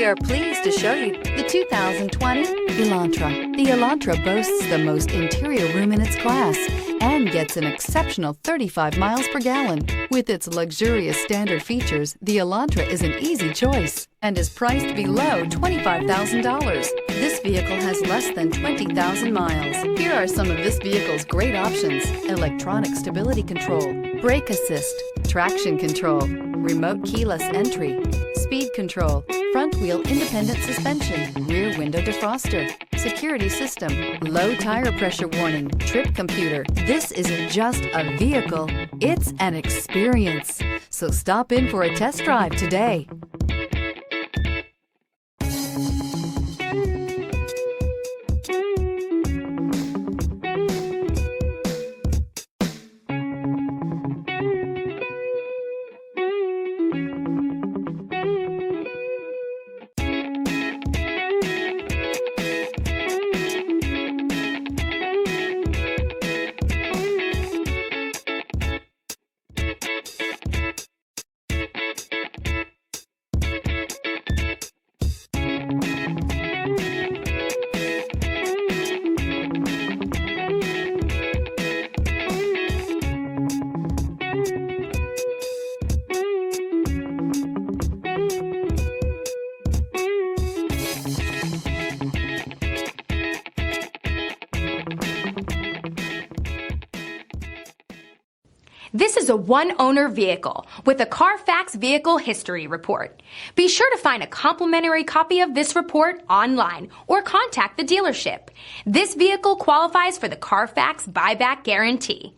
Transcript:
We are pleased to show you the 2020 Elantra. The Elantra boasts the most interior room in its class and gets an exceptional 35 miles per gallon. With its luxurious standard features, the Elantra is an easy choice and is priced below $25,000. This vehicle has less than 20,000 miles. Here are some of this vehicle's great options: electronic stability control, brake assist, traction control, remote keyless entry, speed control, front wheel independent suspension, rear window defroster, security system, low tire pressure warning, trip computer. This isn't just a vehicle, it's an experience. So stop in for a test drive today. This is a one-owner vehicle with a Carfax Vehicle History Report. Be sure to find a complimentary copy of this report online or contact the dealership. This vehicle qualifies for the Carfax Buyback Guarantee.